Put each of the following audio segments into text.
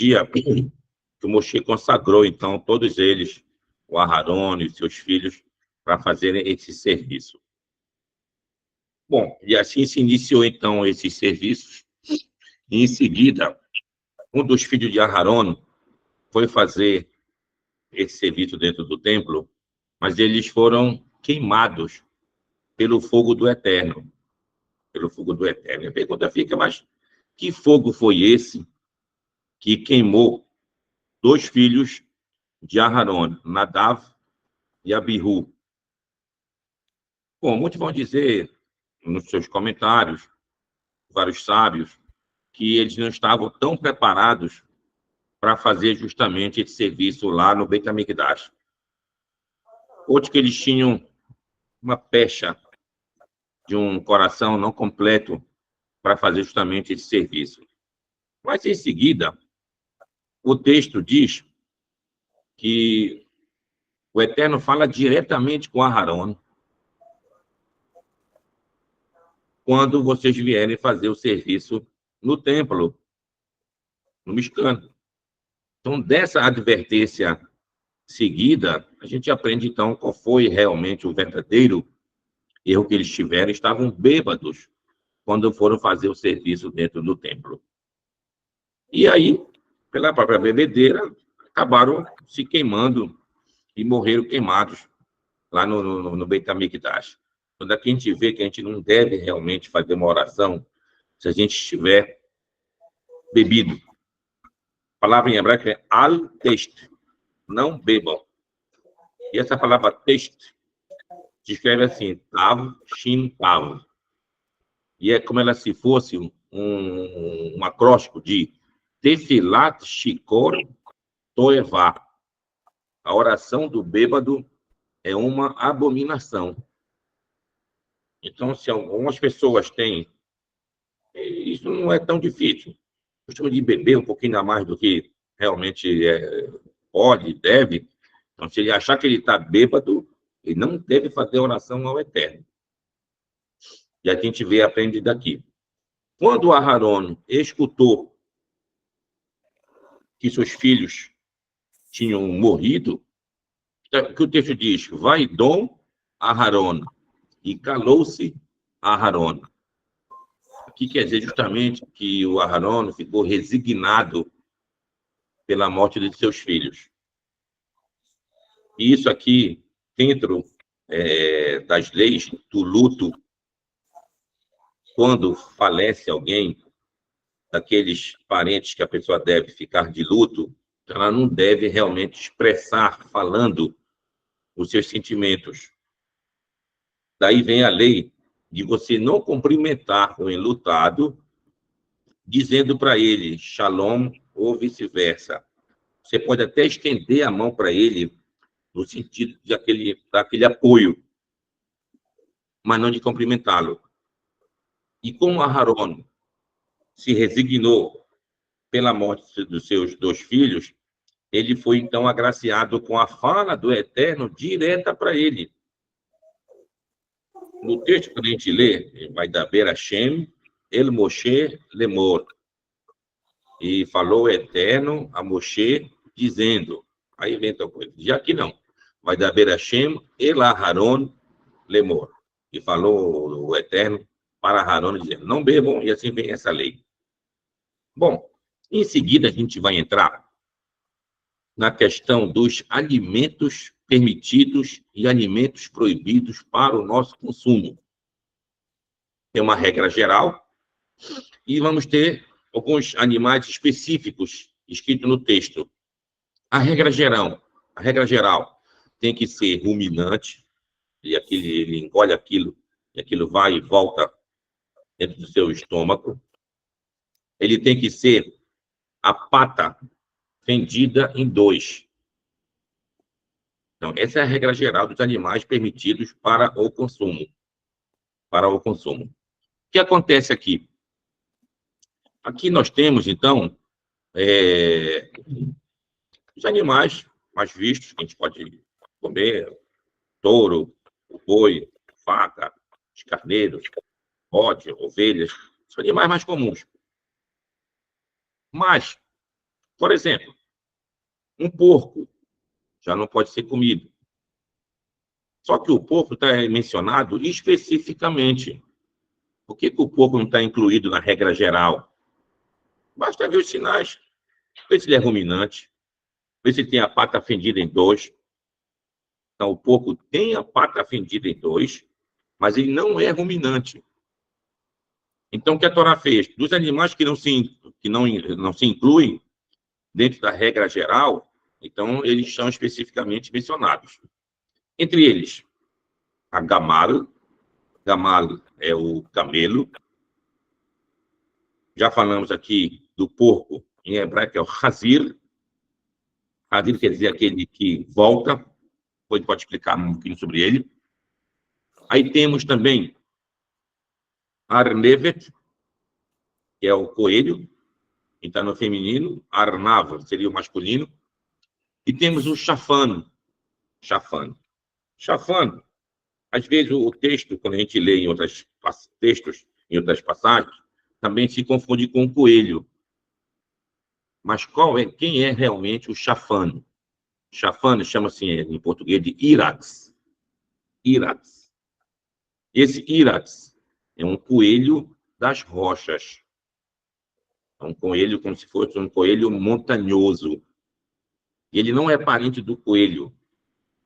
dia que o Moshe consagrou, então, todos eles, o Aharon e seus filhos, para fazerem esse serviço. Bom, e assim se iniciou, então, esses serviços. E, em seguida, um dos filhos de Aharon foi fazer esse serviço dentro do templo, mas eles foram queimados pelo fogo do Eterno. Pelo fogo do Eterno. A pergunta fica, mas que fogo foi esse que queimou dois filhos de Aharon, Nadav e Abihu? Bom, muitos vão dizer nos seus comentários, vários sábios, que eles não estavam tão preparados para fazer justamente esse serviço lá no Beit HaMikdash. Outros que eles tinham uma pecha de um coração não completo para fazer justamente esse serviço. Mas, em seguida, o texto diz que o Eterno fala diretamente com Aharon quando vocês vierem fazer o serviço no templo, no Mishkan. Então, dessa advertência seguida, a gente aprende, então, qual foi realmente o verdadeiro erro que eles tiveram. Estavam bêbados quando foram fazer o serviço dentro do templo. E aí, pela própria bebedeira, acabaram se queimando e morreram queimados lá no Beit HaMikdash. Quando aqui a gente vê que a gente não deve realmente fazer uma oração se a gente estiver bebido. A palavra em hebraico é al-test, não bebam. E essa palavra test se escreve assim, tav, shin, tav. E é como ela se fosse um acróstico de tefilat, shikor, toevá. A oração do bêbado é uma abominação. Então, se algumas pessoas têm, isso não é tão difícil. Costuma de beber um pouquinho a mais do que realmente pode, deve. Então, se ele achar que ele está bêbado, ele não deve fazer oração ao Eterno. E a gente vê, aprende daqui. Quando Aharon escutou que seus filhos tinham morrido, o que o texto diz? Vai Dom Aharon, e calou-se Aharon. Aqui quer dizer justamente que o Aharon ficou resignado pela morte de seus filhos. E isso aqui, dentro das leis do luto, quando falece alguém, daqueles parentes que a pessoa deve ficar de luto, ela não deve realmente expressar, falando, os seus sentimentos. Daí vem a lei de você não cumprimentar o enlutado, dizendo para ele shalom ou vice-versa. Você pode até estender a mão para ele no sentido de daquele apoio, mas não de cumprimentá-lo. E como Aharon se resignou pela morte dos seus dois filhos, ele foi então agraciado com a fala do Eterno direta para ele. No texto que a gente lê, vai da Berashem, El Moshe Lemor. E falou o Eterno a Moshe, dizendo, aí vem outra coisa, já que não, vai da Berashem, El Aharon Lemor. E falou o Eterno para Aharon, dizendo, não bebam, e assim vem essa lei. Bom, em seguida a gente vai entrar na questão dos alimentos permitidos e alimentos proibidos para o nosso consumo. Tem uma regra geral e vamos ter alguns animais específicos escritos no texto. A regra geral tem que ser ruminante, e ele engole aquilo, e aquilo vai e volta dentro do seu estômago. Ele tem que ser a pata fendida em dois. Então, essa é a regra geral dos animais permitidos para o consumo. O que acontece aqui? Aqui nós temos, então, os animais mais vistos que a gente pode comer: touro, o boi, vaca, os carneiros, bode, ovelhas, são animais mais comuns. Mas Por exemplo, um porco já não pode ser comido. Só que o porco está mencionado especificamente. Por que o porco não está incluído na regra geral? Basta ver os sinais. Ver se ele é ruminante, ver se ele tem a pata fendida em dois. Então, o porco tem a pata fendida em dois, mas ele não é ruminante. Então, o que a Torá fez? Dos animais que não se incluem dentro da regra geral, então, eles são especificamente mencionados. Entre eles, a gamal. Gamal é o camelo. Já falamos aqui do porco, em hebraico é o hazir. Hazir quer dizer aquele que volta. Depois pode explicar um pouquinho sobre ele. Aí temos também Arnevet, que é o coelho, que está no feminino. Arnav seria o masculino. E temos o chafano. Chafano. Chafano. Às vezes o texto, quando a gente lê em outros textos, em outras passagens, também se confunde com o coelho. Mas quem é realmente o chafano? Chafano chama-se em português de irax. Irax. Esse irax é um coelho das rochas. É um coelho como se fosse um coelho montanhoso. E ele não é parente do coelho.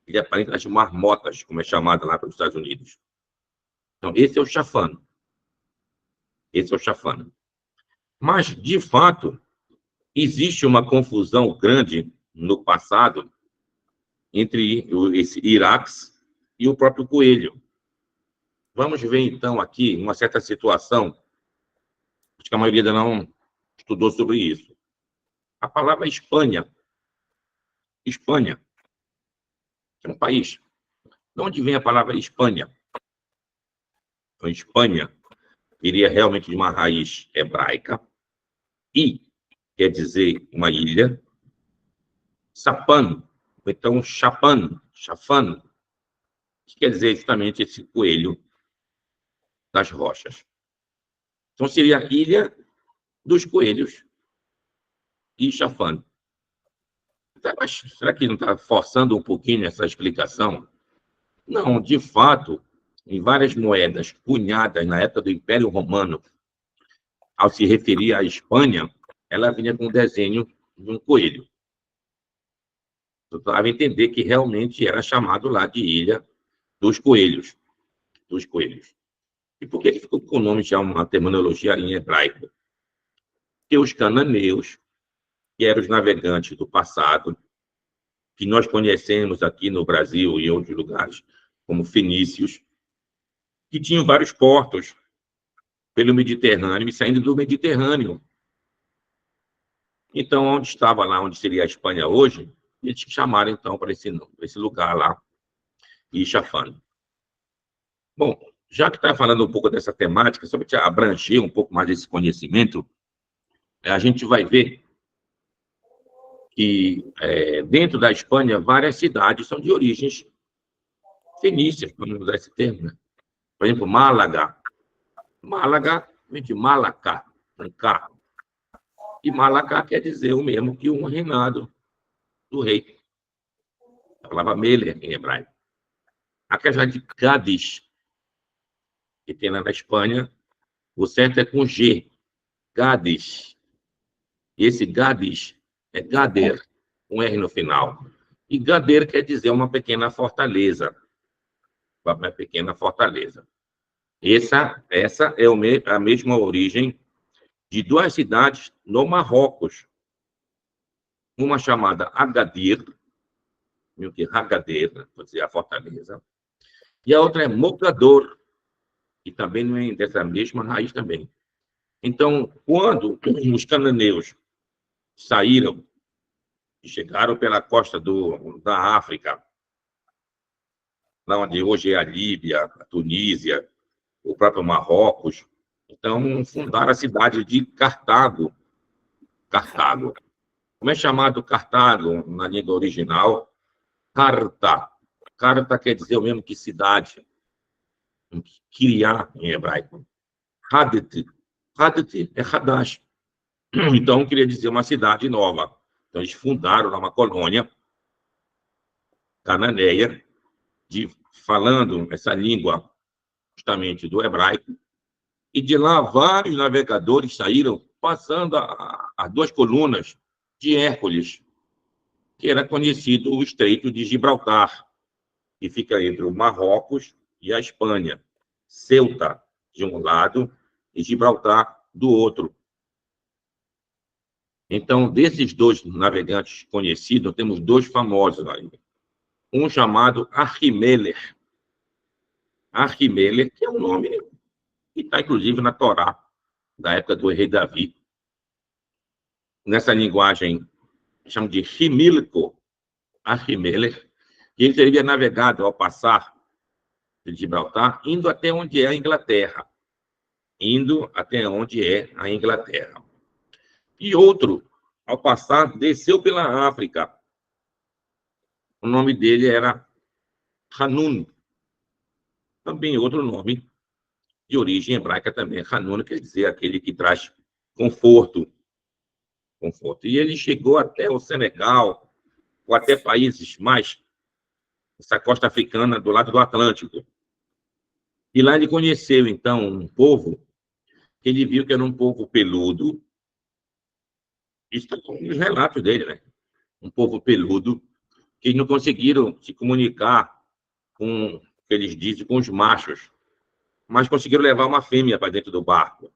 Ele é parente das marmotas, como é chamada lá pelos Estados Unidos. Então, esse é o chafano. Esse é o chafano. Mas, de fato, existe uma confusão grande no passado entre esse irax e o próprio coelho. Vamos ver, então, aqui uma certa situação. Acho que a maioria ainda não estudou sobre isso. A palavra Espanha. Espanha é um país. De onde vem a palavra Espanha? Então, Espanha viria realmente de uma raiz hebraica. I quer dizer uma ilha. Sapan, ou então Chapan, Chafan, que quer dizer justamente esse coelho das rochas. Então, seria a ilha dos coelhos e Chafan. Mas será que não está forçando um pouquinho essa explicação? Não, de fato, em várias moedas cunhadas na época do Império Romano, ao se referir à Espanha, ela vinha com o desenho de um coelho. Eu estava a entender que realmente era chamado lá de Ilha dos Coelhos. Dos Coelhos. E por que ele ficou com o nome já uma terminologia em hebraico? Porque os cananeus, que eram os navegantes do passado, que nós conhecemos aqui no Brasil e em outros lugares, como fenícios, que tinham vários portos pelo Mediterrâneo e saindo do Mediterrâneo. Então, onde estava lá, onde seria a Espanha hoje, eles chamaram, então, para esse lugar lá, Ixafane. Bom, já que está falando um pouco dessa temática, só para te abranger um pouco mais desse conhecimento, a gente vai ver que dentro da Espanha, várias cidades são de origens fenícias, vamos usar esse termo, né? Por exemplo, Málaga. Málaga vem de Malacá, um carro. E Malacá quer dizer o mesmo que um reinado do rei. A palavra Meler, em hebraico. A questão de Cádiz, que tem lá na Espanha, o certo é com G. Cádiz. E esse Cádiz é Gader, um R no final. E Gader quer dizer uma pequena fortaleza. Uma pequena fortaleza. Essa é a mesma origem de duas cidades no Marrocos. Uma chamada Agadir, Agadir, quer dizer, a fortaleza, e a outra é Mogador, que também não é dessa mesma raiz também. Então, quando os cananeus saíram e chegaram pela costa da África, lá onde hoje é a Líbia, a Tunísia, o próprio Marrocos, então fundaram a cidade de Cartago. Cartago. Como é chamado Cartago na língua original? Carta. Carta quer dizer o mesmo que cidade. Kiriá, em hebraico. Hadet. Hadet é Hadash. Então, queria dizer uma cidade nova. Então, eles fundaram lá uma colônia cananeia, falando essa língua justamente do hebraico, e de lá vários navegadores saíram passando as duas colunas de Hércules, que era conhecido o Estreito de Gibraltar, que fica entre o Marrocos e a Espanha. Ceuta, de um lado, e Gibraltar, do outro. Então, desses dois navegantes conhecidos, temos dois famosos aí. Um chamado Arquimeler. Arquimeler, que é um nome que está, inclusive, na Torá, da época do rei Davi. Nessa linguagem, chamam de Rimílico, Arquimeler, que ele teria navegado ao passar de Gibraltar, indo até onde é a Inglaterra. Indo até onde é a Inglaterra. E outro, ao passar, desceu pela África. O nome dele era Hanun. Também outro nome de origem hebraica também. Hanun quer dizer aquele que traz conforto. Conforto. E ele chegou até o Senegal, ou até países mais, essa costa africana do lado do Atlântico. E lá ele conheceu, então, um povo que ele viu que era um povo peludo. Isso está nos relatos dele, né? Um povo peludo, que não conseguiram se comunicar com, que eles dizem, com os machos, mas conseguiram levar uma fêmea para dentro do barco.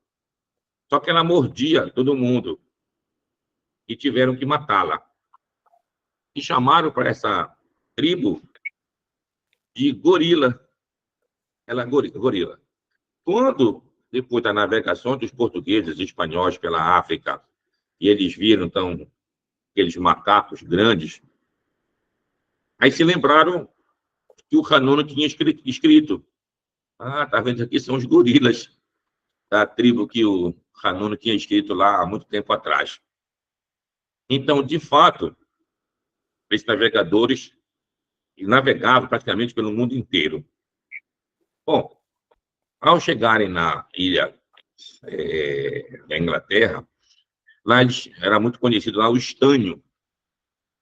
Só que ela mordia todo mundo e tiveram que matá-la. E chamaram para essa tribo de gorila. Ela é gorila. Quando, depois da navegação dos portugueses e espanhóis pela África, e eles viram, então, aqueles macacos grandes, aí se lembraram que o Hanun tinha escrito. Ah, tá vendo aqui? São os gorilas da tribo que o Hanun tinha escrito lá há muito tempo atrás. Então, de fato, esses navegadores navegavam praticamente pelo mundo inteiro. Bom, ao chegarem na ilha da Inglaterra, lá era muito conhecido lá o estânio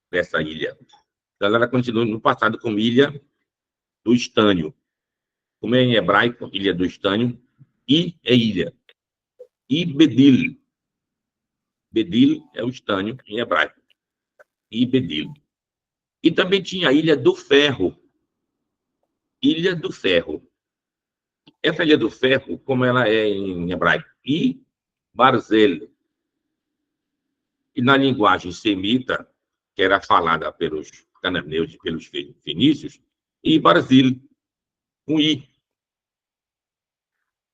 dessa ilha. Ela era conhecida no passado como Ilha do Estânio. Como é em hebraico, Ilha do Estânio, e é ilha. E Bedil. Bedil é o estânio em hebraico. E Bedil. E também tinha a Ilha do Ferro. Ilha do Ferro. Essa Ilha do Ferro, como ela é em hebraico? E Barzel. E na linguagem semita, que era falada pelos cananeus e pelos fenícios, e Barzil, com I.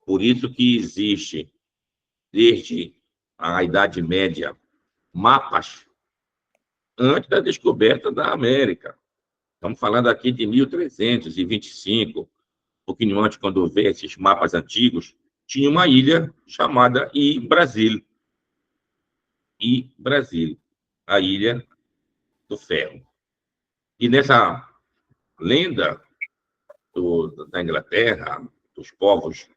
Por isso que existe, desde a Idade Média, mapas antes da descoberta da América. Estamos falando aqui de 1325, um pouquinho antes, quando vê esses mapas antigos, tinha uma ilha chamada I-Brasil. I-Brasil, a Ilha do Ferro. E nessa lenda da Inglaterra, dos povos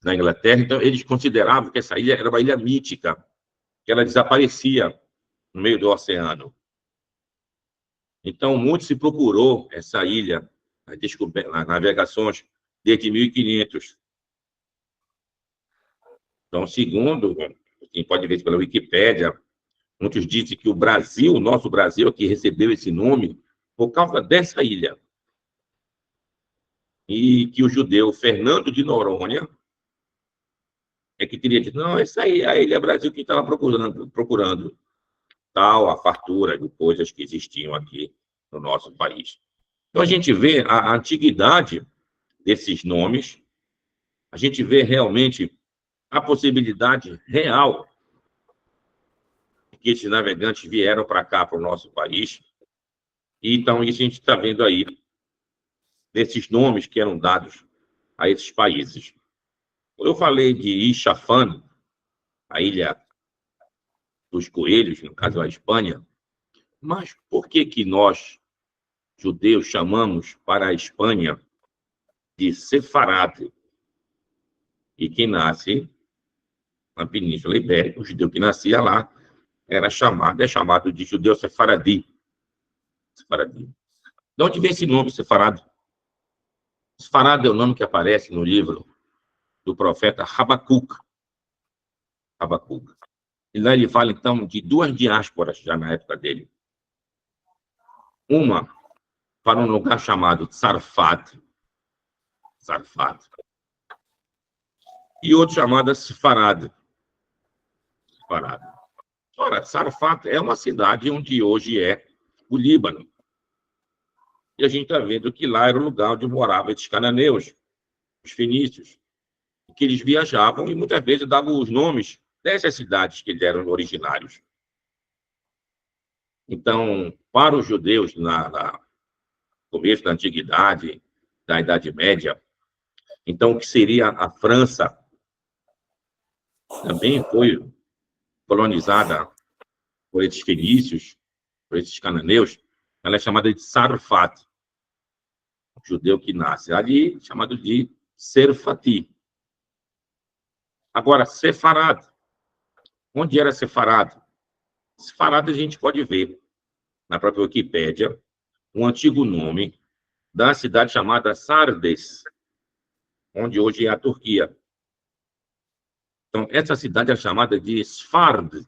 na Inglaterra, então eles consideravam que essa ilha era uma ilha mítica, que ela desaparecia no meio do oceano. Então, muito se procurou essa ilha nas navegações desde 1500. Então, segundo, quem pode ver pela Wikipédia, muitos dizem que o Brasil, o nosso Brasil, que recebeu esse nome por causa dessa ilha. E que o judeu Fernando de Noronha é que teria dito, não, essa aí é a Ilha Brasil que estava procurando tal a fartura de coisas que existiam aqui no nosso país. Então, a gente vê a antiguidade desses nomes, a gente vê realmente a possibilidade real de que esses navegantes vieram para cá, para o nosso país. E, então, isso a gente está vendo aí, desses nomes que eram dados a esses países. Eu falei de Ixafan, a Ilha dos Coelhos, no caso a Espanha, mas por que que nós, judeus, chamamos para a Espanha de Sefarad? E quem nasce na Península Ibérica, o judeu que nascia lá, é chamado de judeu sefaradi. Sefaradi. De onde vem esse nome, sefarado? Sefarado é o nome que aparece no livro do profeta Habacuc. Habacuc. E lá ele fala, então, de duas diásporas já na época dele. Uma para um lugar chamado Sarfat, e outro chamado Sefarad. Ora, Sarfat é uma cidade onde hoje é o Líbano. E a gente está vendo que lá era o lugar onde moravam esses cananeus, os fenícios, que eles viajavam e muitas vezes davam os nomes dessas cidades que eles eram originários. Então, para os judeus, no começo da Antiguidade, da Idade Média, então, o que seria a França também foi colonizada por esses fenícios, por esses cananeus. Ela é chamada de Sarfat, o judeu que nasce ali, chamado de Serfati. Agora, Sefarad. Onde era Sefarad? Sefarad a gente pode ver na própria Wikipédia um antigo nome da cidade chamada Sardes, onde hoje é a Turquia. Então, essa cidade é chamada de Sfard,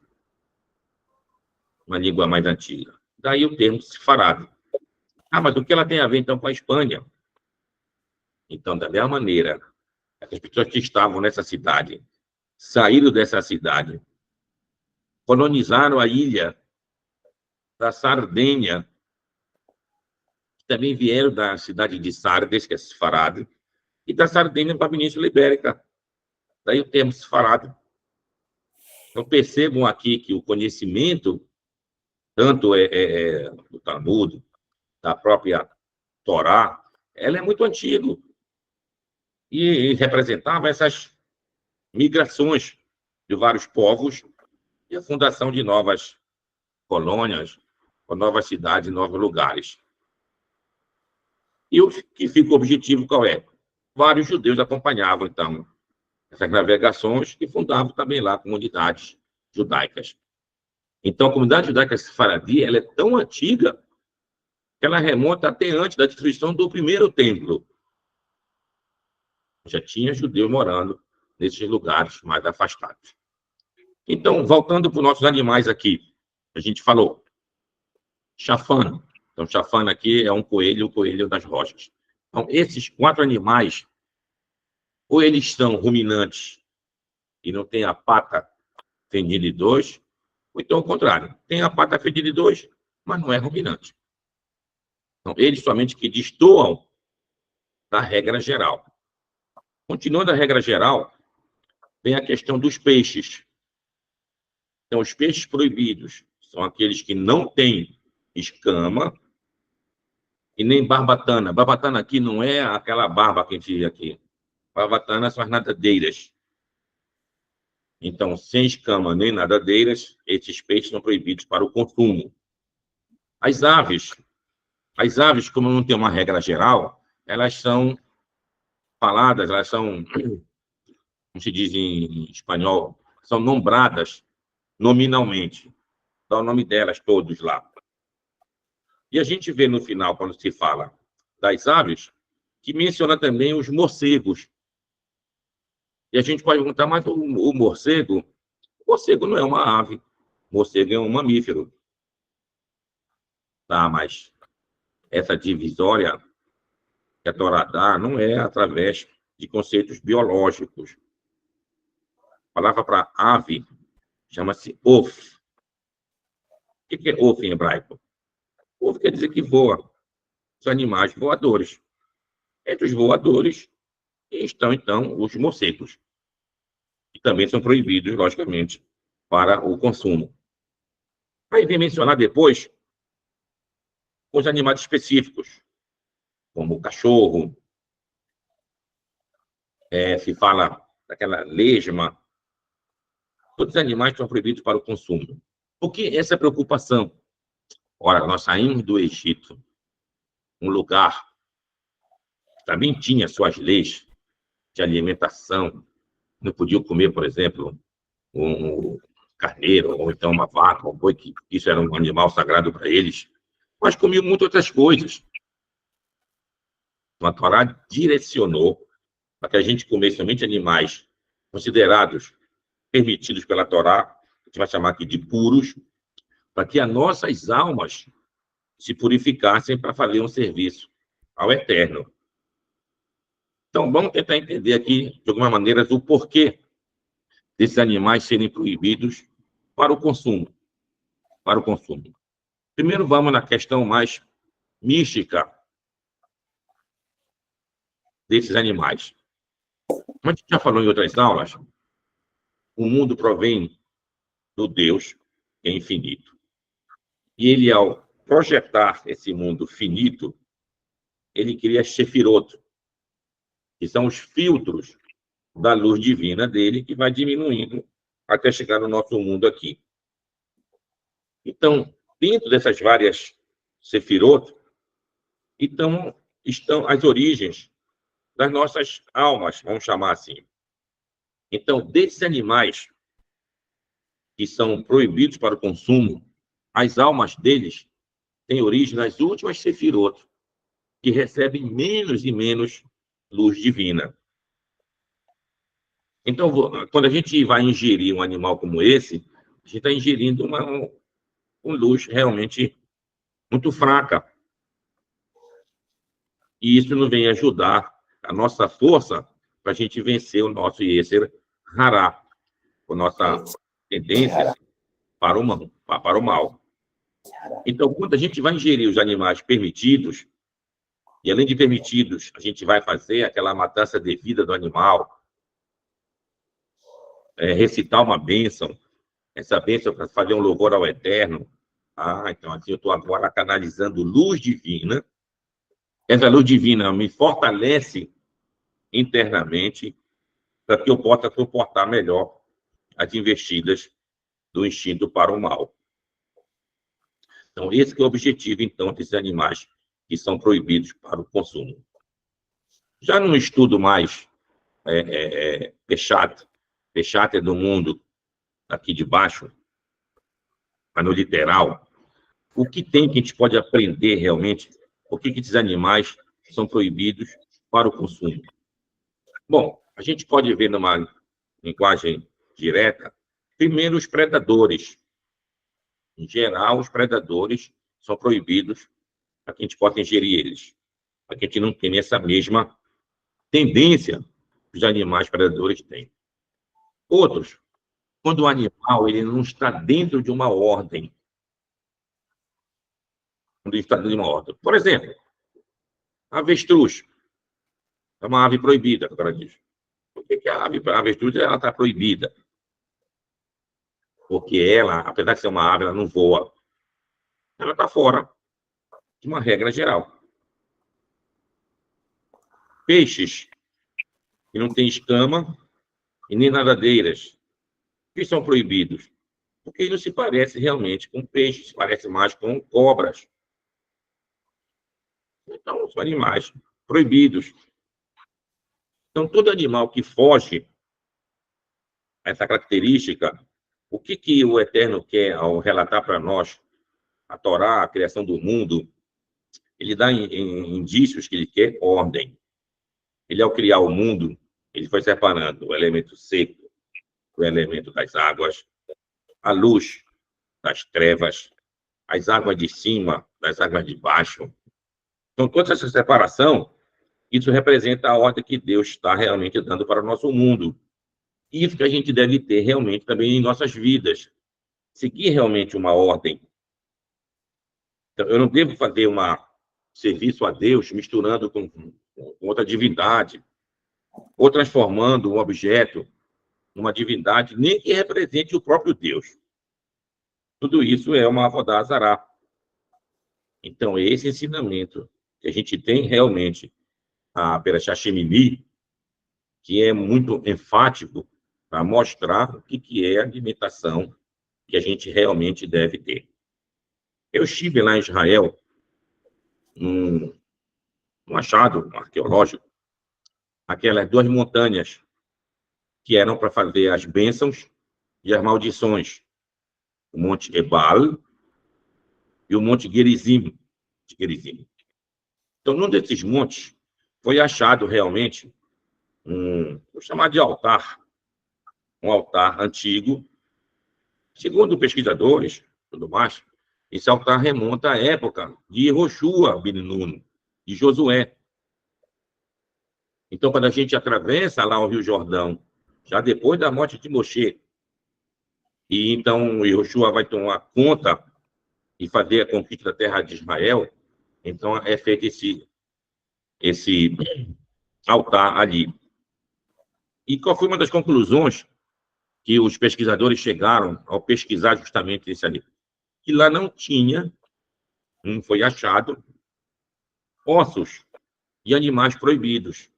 uma língua mais antiga. Daí o termo Sefarad. Ah, mas o que ela tem a ver, então, com a Espanha? Então, da mesma maneira, as pessoas que estavam nessa cidade saíram dessa cidade, colonizaram a ilha da Sardenha, também vieram da cidade de Sardes, que é Sefarad, e da Sardenha para a Península Ibérica. Daí o termo Sefarad. Então, percebam aqui que o conhecimento, tanto do Talmud, da própria Torá, ela é muito antigo. E representava essas migrações de vários povos e a fundação de novas colônias, novas cidades, novos lugares. E o que fica o objetivo qual é? Vários judeus acompanhavam, então, essas navegações e fundavam também lá comunidades judaicas. Então, a comunidade judaica Sefaradi, ela é tão antiga que ela remonta até antes da destruição do primeiro templo. Já tinha judeus morando nesses lugares mais afastados. Então, voltando para os nossos animais aqui, a gente falou chafana. Então, chafana aqui é um coelho, o coelho das rochas. Então, esses 4 animais, ou eles são ruminantes e não têm a pata fendida de 2, ou então, ao contrário, tem a pata fendida de 2, mas não é ruminante. Então, eles somente que destoam da regra geral. Continuando a regra geral, vem a questão dos peixes. Então, os peixes proibidos são aqueles que não têm escama e nem barbatana. Barbatana aqui não é aquela barba que a gente vê aqui. Barbatana são as nadadeiras. Então, sem escama nem nadadeiras, esses peixes são proibidos para o consumo. As aves, como não tem uma regra geral, elas são faladas, elas são, como se diz em espanhol, são nombradas nominalmente. Dá o nome delas todos lá. E a gente vê no final, quando se fala das aves, que menciona também os morcegos. E a gente pode perguntar, mas o morcego não é uma ave. O morcego é um mamífero. Tá, mas essa divisória que a Torá dá não é através de conceitos biológicos. A palavra para ave chama-se of. O que é of em hebraico? Of quer dizer que voa. Os animais voadores. Entre os voadores estão, então, os morcegos, que também são proibidos, logicamente, para o consumo. Aí vem mencionar depois os animais específicos, como o cachorro, se fala daquela lesma. Todos os animais são proibidos para o consumo. Por que essa preocupação? Ora, nós saímos do Egito, um lugar que também tinha suas leis de alimentação. Não podiam comer, por exemplo, carneiro, ou então uma vaca, um boi, que isso era um animal sagrado para eles, mas comiam muitas outras coisas. Então, a Torá direcionou para que a gente comesse somente animais considerados permitidos pela Torá, a gente vai chamar aqui de puros, para que as nossas almas se purificassem para fazer um serviço ao Eterno. Então, vamos tentar entender aqui, de alguma maneira, o porquê desses animais serem proibidos para o consumo. Para o consumo. Primeiro, vamos na questão mais mística desses animais. Como a gente já falou em outras aulas, o mundo provém do Deus, que é infinito. E ele, ao projetar esse mundo finito, ele cria Sefirot, que são os filtros da luz divina dele, que vai diminuindo até chegar no nosso mundo aqui. Então, dentro dessas várias Sefirot, então, estão as origens das nossas almas, vamos chamar assim. Então, desses animais que são proibidos para o consumo, as almas deles têm origem nas últimas Sefirot, que recebem menos e menos luz divina. Então, quando a gente vai ingerir um animal como esse, a gente está ingerindo uma luz realmente muito fraca. E isso não vem ajudar a nossa força para a gente vencer o nosso Yetzer Hará, a nossa tendência para o mal. Então, quando a gente vai ingerir os animais permitidos, e além de permitidos, a gente vai fazer aquela matança devida do animal, recitar uma bênção, essa bênção para fazer um louvor ao Eterno. Então assim eu estou agora canalizando luz divina. Essa luz divina me fortalece internamente para que eu possa suportar melhor as investidas do instinto para o mal. Então, esse que é o objetivo, então, desses animais que são proibidos para o consumo. Já num estudo mais fechado do mundo, aqui de baixo, mas no literal, o que tem que a gente pode aprender realmente, por que esses animais são proibidos para o consumo? Bom, a gente pode ver numa linguagem direta, primeiro os predadores. Em geral, os predadores são proibidos para que a gente possa ingerir eles, para que a gente não tenha essa mesma tendência que os animais predadores têm. Outros, quando o animal ele não está dentro de uma ordem. Quando ele está dentro de uma ordem. Por exemplo, a avestruz é uma ave proibida, agora diz. Por que a avestruz está proibida? Porque ela, apesar de ser uma ave, ela não voa. Ela está fora de uma regra geral. Peixes que não têm escama e nem nadadeiras, que são proibidos? Porque eles não se parecem realmente com peixes, se parecem mais com cobras. Então, são animais proibidos. Então, todo animal que foge a essa característica, o que o Eterno quer ao relatar para nós a Torá, a criação do mundo? Ele dá indícios que ele quer ordem. Ele, ao criar o mundo, ele foi separando o elemento seco, o elemento das águas, a luz das trevas, as águas de cima, das águas de baixo. Então, toda essa separação, isso representa a ordem que Deus está realmente dando para o nosso mundo. Isso que a gente deve ter realmente também em nossas vidas. Seguir realmente uma ordem. Então, eu não devo fazer um serviço a Deus misturando com outra divindade, ou transformando um objeto numa divindade, nem que represente o próprio Deus. Tudo isso é uma Avodá Zará. Então, esse ensinamento que a gente tem realmente a Perashá Shemini, que é muito enfático para mostrar o que é a alimentação que a gente realmente deve ter. Eu estive lá em Israel, num achado arqueológico, aquelas duas montanhas que eram para fazer as bênçãos e as maldições. o Monte Ebal e o Monte Gerizim. Então, num desses montes, foi achado realmente vou chamar de altar, um altar antigo. Segundo pesquisadores, tudo mais, esse altar remonta à época de Yehoshua ben Nun, de Josué. Então, quando a gente atravessa lá o Rio Jordão, já depois da morte de Moshe, e então Yehoshua vai tomar conta e fazer a conquista da terra de Israel, então é feito esse altar ali. E qual foi uma das conclusões que os pesquisadores chegaram ao pesquisar justamente esse ali? Que lá não tinha, não foi achado, ossos de animais proibidos.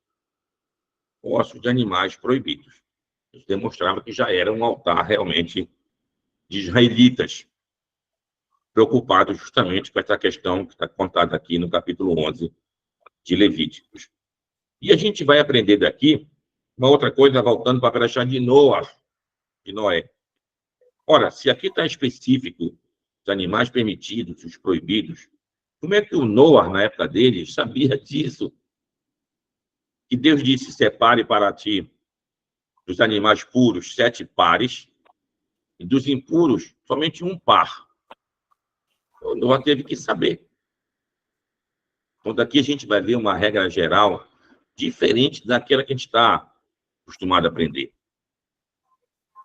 Ossos de animais proibidos. Isso demonstrava que já era um altar realmente de israelitas, preocupados justamente com essa questão que está contada aqui no capítulo 11 de Levíticos. E a gente vai aprender daqui uma outra coisa, voltando para a Perashá de Noé. Ora, se aqui está específico os animais permitidos, os proibidos, como é que o Noé, na época dele, sabia disso? Que Deus disse, separe para ti dos animais puros 7 pares, e dos impuros somente um par. O Noé teve que saber. Então, daqui a gente vai ver uma regra geral diferente daquela que a gente está acostumado a aprender.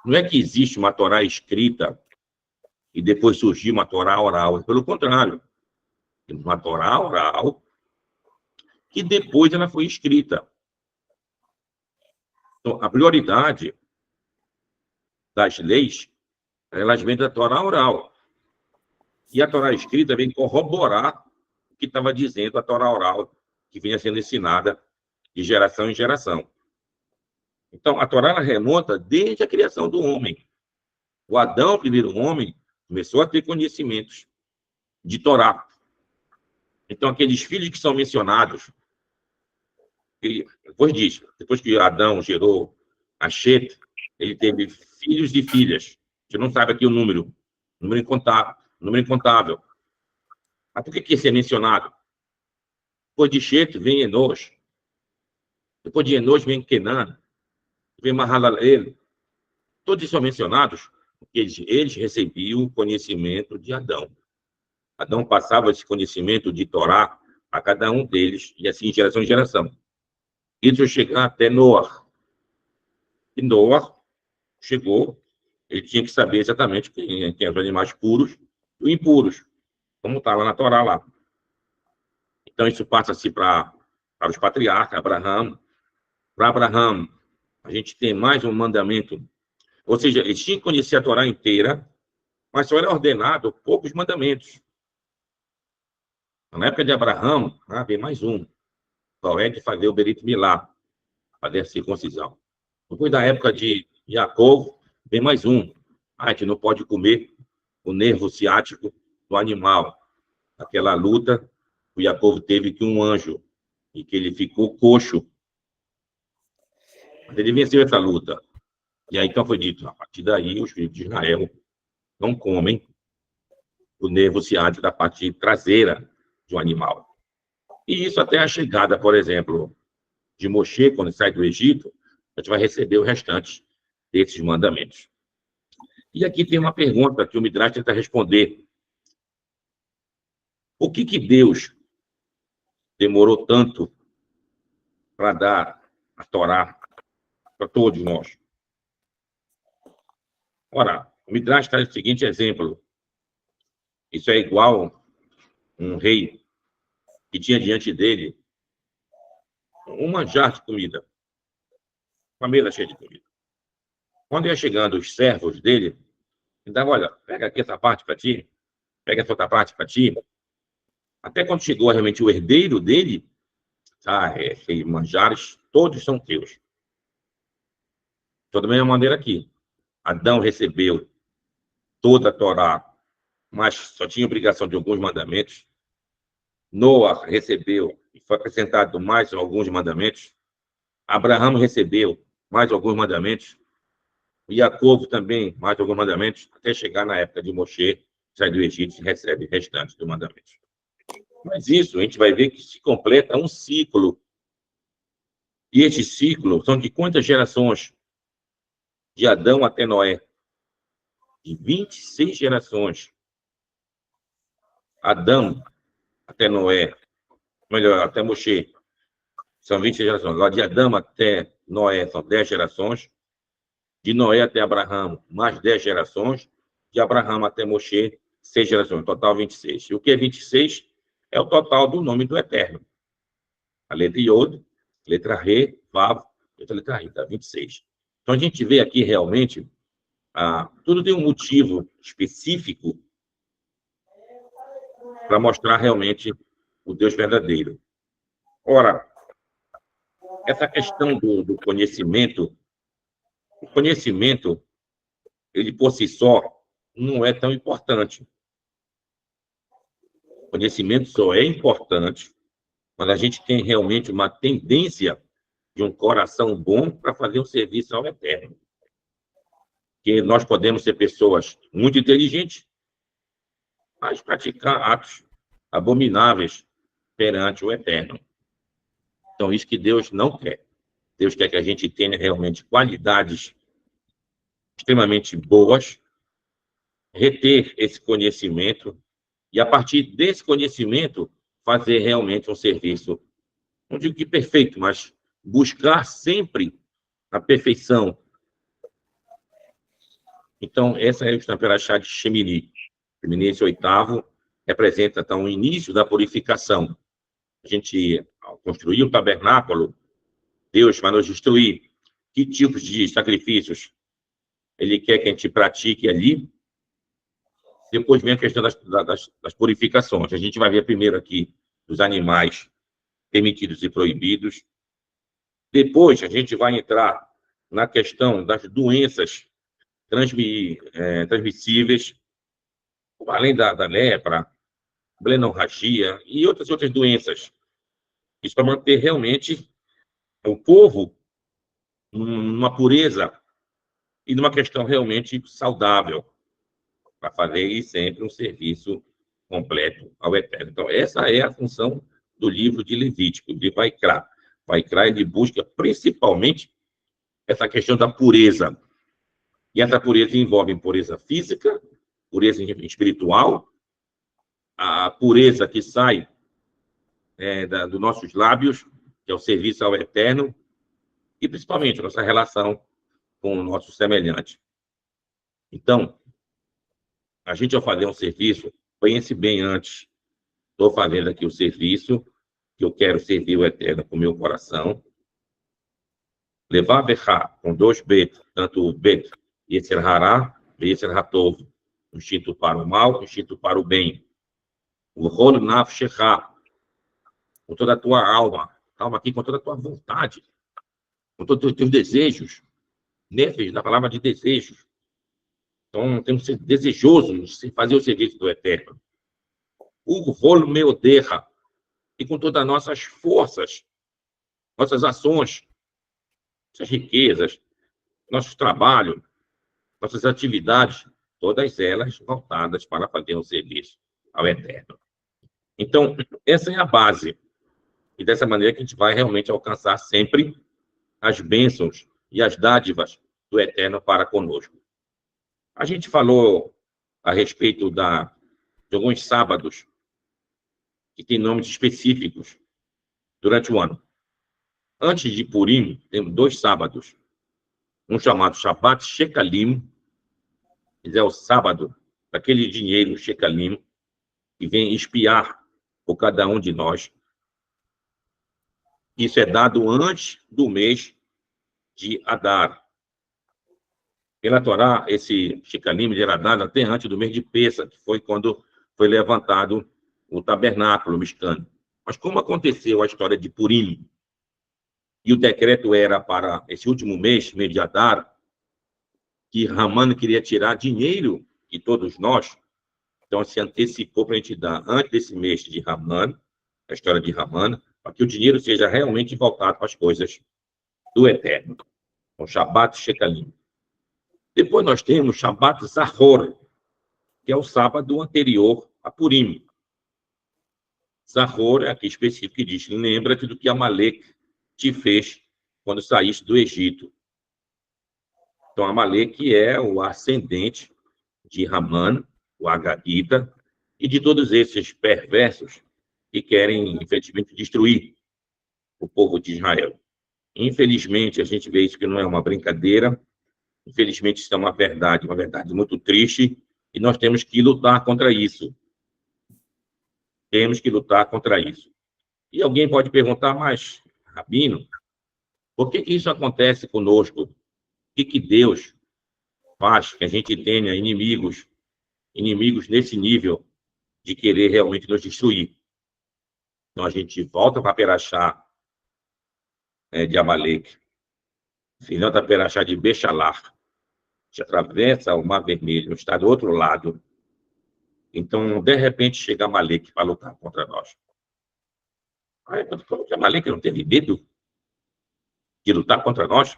Não é que existe uma Torá escrita e depois surgiu uma Torá oral. Pelo contrário, temos uma Torá oral que depois ela foi escrita. Então, a prioridade das leis, elas vêm da Torá oral. E a Torá escrita vem corroborar o que estava dizendo a Torá oral, que vinha sendo ensinada de geração em geração. Então, a Torá remonta desde a criação do homem. O Adão, primeiro homem, começou a ter conhecimentos de Torá. Então, aqueles filhos que são mencionados, depois que Adão gerou a Shet, ele teve filhos e filhas. A gente não sabe aqui o número incontável. Mas por que isso é mencionado? Depois de Shet vem Enosh. Depois de Enosh vem Kenan. Vem Mahalalel. Todos são mencionados porque eles recebiam o conhecimento de Adão. Adão passava esse conhecimento de Torá a cada um deles, e assim, de geração em geração. Isso chegar até Noé. E Noé chegou, ele tinha que saber exatamente quem eram os animais puros e impuros, como está lá na Torá lá. Então, isso passa-se para os patriarcas, Abraão. Para Abraão, a gente tem mais um mandamento. Ou seja, ele tinha que conhecer a Torá inteira, mas só era ordenado poucos mandamentos. Na época de Abraão, vem mais um. Qual é de fazer o Berit Milá, fazer a circuncisão. Depois da época de Jacó, vem mais um. A gente não pode comer o nervo ciático do animal. Aquela luta, o Jacó teve que um anjo, e que ele ficou coxo. Mas ele venceu essa luta. E aí, então, foi dito, a partir daí, os filhos de Israel não comem o nervo ciático da parte traseira de um animal. E isso até a chegada, por exemplo, de Moshe, quando sai do Egito, a gente vai receber o restante desses mandamentos. E aqui tem uma pergunta que o Midrash tenta responder. Por que Deus demorou tanto para dar a Torá para todos nós? Ora, o Midrash traz o seguinte exemplo. Isso é igual um rei que tinha diante dele um manjar de comida, uma mesa cheia de comida. Quando ia chegando os servos dele, ele dava, olha, pega aqui essa parte para ti, pega essa outra parte para ti. Até quando chegou realmente o herdeiro dele, esses manjares, todos são teus. Então, da mesma maneira aqui, Adão recebeu toda a Torá, mas só tinha obrigação de alguns mandamentos. Noé recebeu e foi acrescentado mais alguns mandamentos. Abraão recebeu mais alguns mandamentos. Jacob também, mais alguns mandamentos, até chegar na época de Moshe, sai do Egito e recebe restantes dos mandamentos. Mas isso, a gente vai ver que se completa um ciclo. E este ciclo são de quantas gerações? De Adão até Noé. De 26 gerações. Adão até Noé, melhor, até Moshe, são 20 gerações. Agora, de Adão até Noé, são 10 gerações. De Noé até Abraão, mais 10 gerações. De Abraão até Moshe, 6 gerações. Total, 26. E o que é 26? É o total do nome do Eterno. A letra Yod, letra Re, Vav, letra Ri, tá? 26. Então, a gente vê aqui realmente, tudo tem um motivo específico para mostrar realmente o Deus verdadeiro. Ora, essa questão do conhecimento, o conhecimento, ele por si só, não é tão importante. O conhecimento só é importante quando a gente tem realmente uma tendência de um coração bom para fazer um serviço ao Eterno. Que nós podemos ser pessoas muito inteligentes, mas praticar atos abomináveis perante o Eterno. Então, isso que Deus não quer. Deus quer que a gente tenha realmente qualidades extremamente boas, reter esse conhecimento e, a partir desse conhecimento, fazer realmente um serviço, não digo que perfeito, mas buscar sempre a perfeição. Então, essa é o Perashá de Shemini. Shemini, esse oitavo, representa, então, o início da purificação. A gente, ao construir o tabernáculo, Deus vai nos instruir que tipos de sacrifícios Ele quer que a gente pratique ali. Depois vem a questão das purificações. A gente vai ver primeiro aqui os animais permitidos e proibidos. Depois a gente vai entrar na questão das doenças transmissíveis, além da lepra, blenorragia e outras doenças. Isso para manter realmente o povo numa pureza e numa questão realmente saudável, para fazer sempre um serviço completo ao Eterno. Então, essa é a função do livro de Levítico, de Vaikra. Vaikra, ele busca principalmente essa questão da pureza. E essa pureza envolve pureza física, pureza espiritual, a pureza que sai dos nossos lábios, que é o serviço ao Eterno, e principalmente nossa relação com o nosso semelhante. Então, a gente, ao fazer um serviço, pense bem antes. Estou fazendo aqui o serviço, que eu quero servir o Eterno com o meu coração. Levar Berra com 2 bet, tanto o bet, Yetzer Hará, Yetzer Hatov, o instinto para o mal, o instinto para o bem. O Rolo Nafshechá, com toda a tua alma, calma aqui, com toda a tua vontade, com todos os teus desejos. Nefesh, na palavra de desejos. Então, temos que ser desejosos de fazer o serviço do Eterno. O rolo meoderra, e com todas as nossas forças, nossas ações, nossas riquezas, nosso trabalho, nossas atividades, todas elas voltadas para fazer um serviço ao Eterno. Então, essa é a base. E dessa maneira que a gente vai realmente alcançar sempre as bênçãos e as dádivas do Eterno para conosco. A gente falou a respeito de alguns sábados que têm nomes específicos durante o ano. Antes de Purim, temos 2 sábados. Um chamado Shabbat Shekalim, que é o sábado daquele dinheiro Shekalim, que vem espiar por cada um de nós. Isso é dado antes do mês de Adar. Pela Torá, esse Shekalim era dado até antes do mês de Pessa, que foi quando foi levantado o tabernáculo, o Mishkan. Mas como aconteceu a história de Purim, e o decreto era para esse último mês de Adar, que Haman queria tirar dinheiro de todos nós, então se antecipou para a gente dar antes desse mês de Haman, a história de Haman, para que o dinheiro seja realmente voltado para as coisas do Eterno. O Shabbat Shekalim. Depois nós temos Shabbat Zahor, que é o sábado anterior a Purim. Zahor é aqui específico que diz: lembra-te do que Amaleque te fez quando saíste do Egito. Então, Amaleque é o ascendente de Ramã, o Agagita, e de todos esses perversos que querem, infelizmente, destruir o povo de Israel. Infelizmente, a gente vê isso que não é uma brincadeira. Infelizmente, isso é uma verdade muito triste, e nós temos que lutar contra isso. Temos que lutar contra isso. E alguém pode perguntar, mas, Rabino, por que isso acontece conosco? O que Deus faz que a gente tenha inimigos nesse nível de querer realmente nos destruir? Então, a gente volta para Perachá de Amaleque, filhão da Perachá de Bechalar, que atravessa o Mar Vermelho, está do outro lado. Então, de repente, chega Amaleque para lutar contra nós. Aí, quando falou que Amaleque não teve medo de lutar contra nós,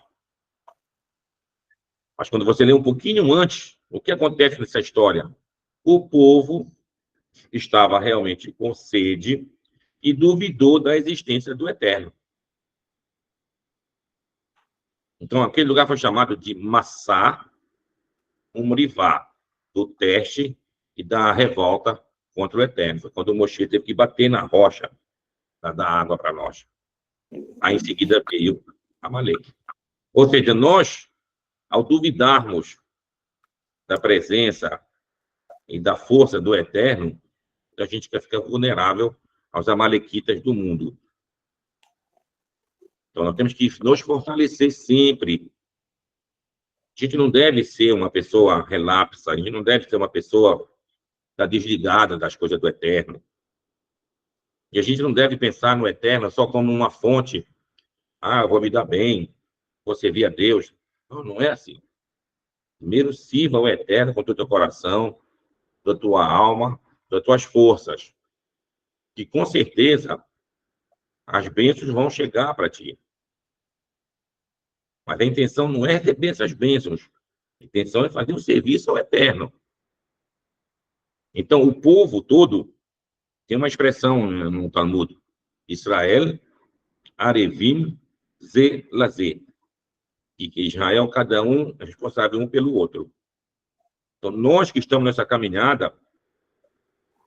mas quando você lê um pouquinho antes, o que acontece nessa história? O povo estava realmente com sede e duvidou da existência do Eterno. Então, aquele lugar foi chamado de Massá Umrivá, do teste e da revolta contra o Eterno. Foi quando o Moshe teve que bater na rocha para dar água para nós. Aí, em seguida, veio Amaleque. Ou seja, nós, ao duvidarmos da presença e da força do Eterno, a gente quer ficar vulnerável aos amalequitas do mundo. Então, nós temos que nos fortalecer sempre. A gente não deve ser uma pessoa relapsa, a gente não deve ser uma pessoa desligada das coisas do Eterno. E a gente não deve pensar no Eterno só como uma fonte. Ah, eu vou me dar bem, vou servir a Deus. Não, não é assim. Primeiro, sirva o Eterno com todo o teu coração, da tua alma, das tuas forças. Que, com certeza, as bênçãos vão chegar para ti. Mas a intenção não é receber essas bênçãos. A intenção é fazer um serviço ao Eterno. Então, o povo todo tem uma expressão no Talmud: Israel, Arevim, Ze, Lazé. E que Israel, cada um é responsável um pelo outro. Então, nós que estamos nessa caminhada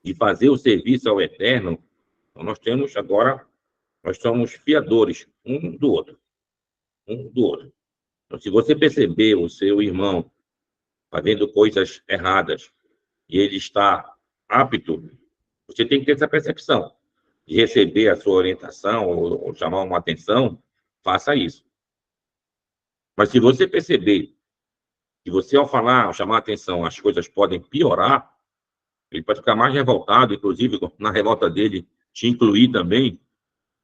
de fazer o serviço ao Eterno, então nós temos agora, nós somos fiadores um do outro. Um do outro. Então, se você perceber o seu irmão fazendo coisas erradas e ele está apto, você tem que ter essa percepção de receber a sua orientação ou chamar uma atenção, faça isso. Mas se você perceber que você, ao falar, ao chamar a atenção, as coisas podem piorar, ele pode ficar mais revoltado, inclusive, na revolta dele, te incluir também.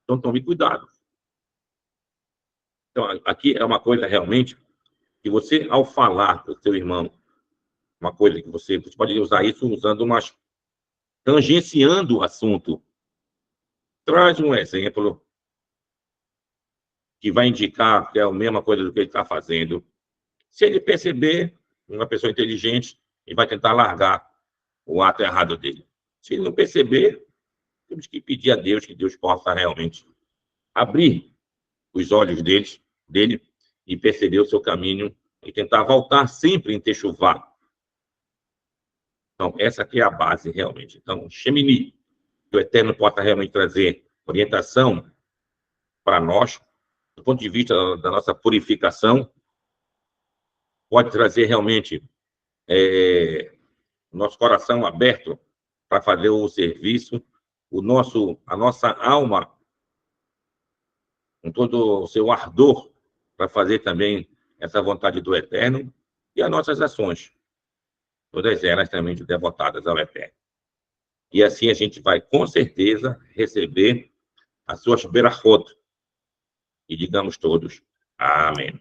Então, tome cuidado. Então, aqui é uma coisa realmente que você, ao falar para o seu irmão, uma coisa que você pode usar isso usando umas... tangenciando o assunto. Traz um exemplo que vai indicar que é a mesma coisa do que ele está fazendo. Se ele perceber, uma pessoa inteligente, ele vai tentar largar o ato errado dele. Se ele não perceber, temos que pedir a Deus que Deus possa realmente abrir os olhos dele e perceber o seu caminho e tentar voltar sempre em Techuvá. Então, essa aqui é a base, realmente. Então, Shemini, que o Eterno possa realmente trazer orientação para nós, do ponto de vista da nossa purificação, pode trazer realmente nosso coração aberto para fazer o serviço, a nossa alma, com todo o seu ardor, para fazer também essa vontade do Eterno, e as nossas ações, todas elas também devotadas ao Eterno. E assim a gente vai, com certeza, receber as suas berachot. E digamos todos, amém.